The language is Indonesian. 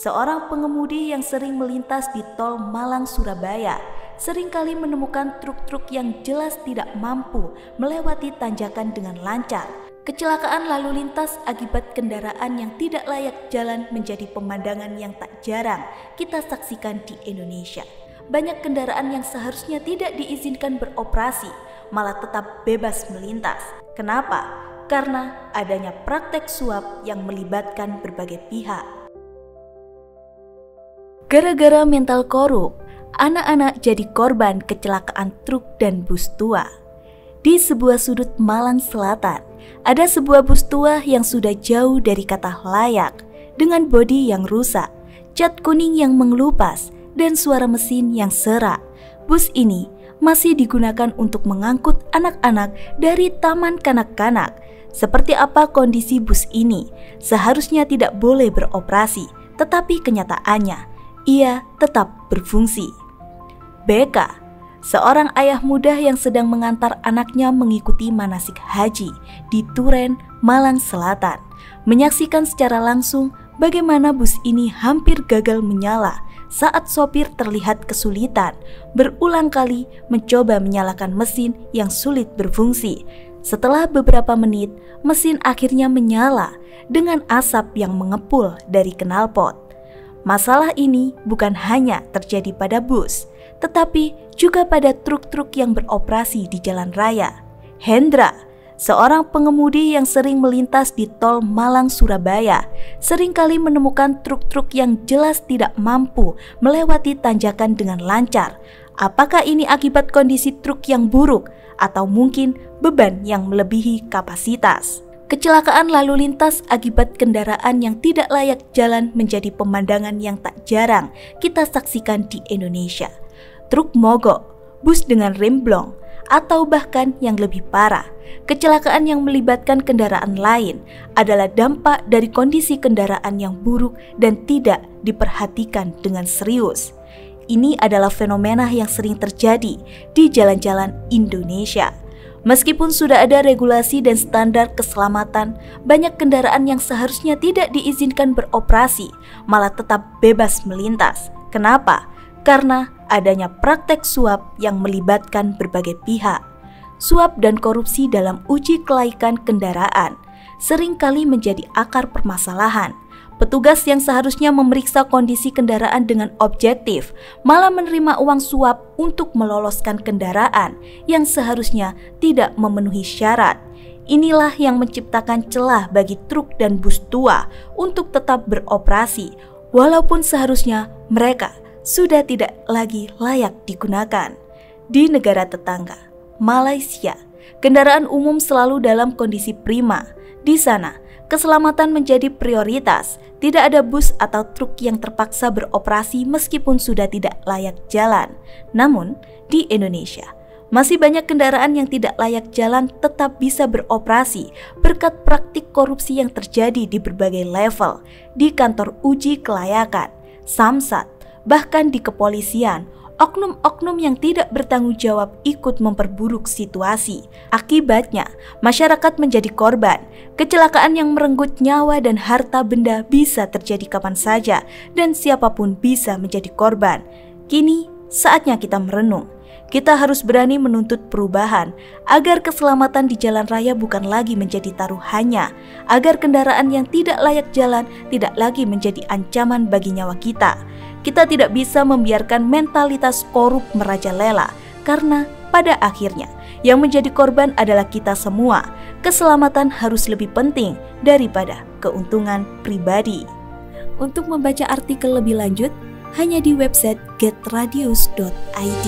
seorang pengemudi yang sering melintas di tol Malang-Surabaya seringkali menemukan truk-truk yang jelas tidak mampu melewati tanjakan dengan lancar. Kecelakaan lalu lintas akibat kendaraan yang tidak layak jalan menjadi pemandangan yang tak jarang kita saksikan di Indonesia. Banyak kendaraan yang seharusnya tidak diizinkan beroperasi malah tetap bebas melintas. Kenapa? Karena adanya praktek suap yang melibatkan berbagai pihak. Gara-gara mental korup, anak-anak jadi korban kecelakaan truk dan bus tua. Di sebuah sudut Malang Selatan, ada sebuah bus tua yang sudah jauh dari kata layak, dengan bodi yang rusak, cat kuning yang mengelupas, dan suara mesin yang serak. Bus ini masih digunakan untuk mengangkut anak-anak dari taman kanak-kanak. Seperti apa kondisi bus ini? Seharusnya tidak boleh beroperasi, tetapi kenyataannya, ia tetap berfungsi. BK, seorang ayah muda yang sedang mengantar anaknya mengikuti manasik haji di Turen, Malang Selatan, menyaksikan secara langsung bagaimana bus ini hampir gagal menyala saat sopir terlihat kesulitan berulang kali mencoba menyalakan mesin yang sulit berfungsi. Setelah beberapa menit, mesin akhirnya menyala dengan asap yang mengepul dari knalpot. Masalah ini bukan hanya terjadi pada bus, tetapi juga pada truk-truk yang beroperasi di jalan raya. Hendra, seorang pengemudi yang sering melintas di tol Malang-Surabaya, seringkali menemukan truk-truk yang jelas tidak mampu melewati tanjakan dengan lancar. Apakah ini akibat kondisi truk yang buruk atau mungkin beban yang melebihi kapasitas? Kecelakaan lalu lintas akibat kendaraan yang tidak layak jalan menjadi pemandangan yang tak jarang kita saksikan di Indonesia. Truk mogok, bus dengan rem blong, atau bahkan yang lebih parah, kecelakaan yang melibatkan kendaraan lain adalah dampak dari kondisi kendaraan yang buruk dan tidak diperhatikan dengan serius. Ini adalah fenomena yang sering terjadi di jalan-jalan Indonesia. Meskipun sudah ada regulasi dan standar keselamatan, banyak kendaraan yang seharusnya tidak diizinkan beroperasi malah tetap bebas melintas. Kenapa? Karena adanya praktek suap yang melibatkan berbagai pihak. Suap dan korupsi dalam uji kelaikan kendaraan seringkali menjadi akar permasalahan. Petugas yang seharusnya memeriksa kondisi kendaraan dengan objektif malah menerima uang suap untuk meloloskan kendaraan yang seharusnya tidak memenuhi syarat. Inilah yang menciptakan celah bagi truk dan bus tua untuk tetap beroperasi, walaupun seharusnya mereka sudah tidak lagi layak digunakan. Di negara tetangga, Malaysia, kendaraan umum selalu dalam kondisi prima. Di sana, keselamatan menjadi prioritas. Tidak ada bus atau truk yang terpaksa beroperasi meskipun sudah tidak layak jalan. Namun, di Indonesia, masih banyak kendaraan yang tidak layak jalan tetap bisa beroperasi berkat praktik korupsi yang terjadi di berbagai level, di kantor uji kelayakan, Samsat, bahkan di kepolisian. Oknum-oknum yang tidak bertanggung jawab ikut memperburuk situasi. Akibatnya, masyarakat menjadi korban. Kecelakaan yang merenggut nyawa dan harta benda bisa terjadi kapan saja dan siapapun bisa menjadi korban. Kini, saatnya kita merenung. Kita harus berani menuntut perubahan agar keselamatan di jalan raya bukan lagi menjadi taruhannya, agar kendaraan yang tidak layak jalan tidak lagi menjadi ancaman bagi nyawa kita. Kita tidak bisa membiarkan mentalitas korup merajalela, karena pada akhirnya yang menjadi korban adalah kita semua. Keselamatan harus lebih penting daripada keuntungan pribadi. Untuk membaca artikel lebih lanjut, hanya di website getradius.id.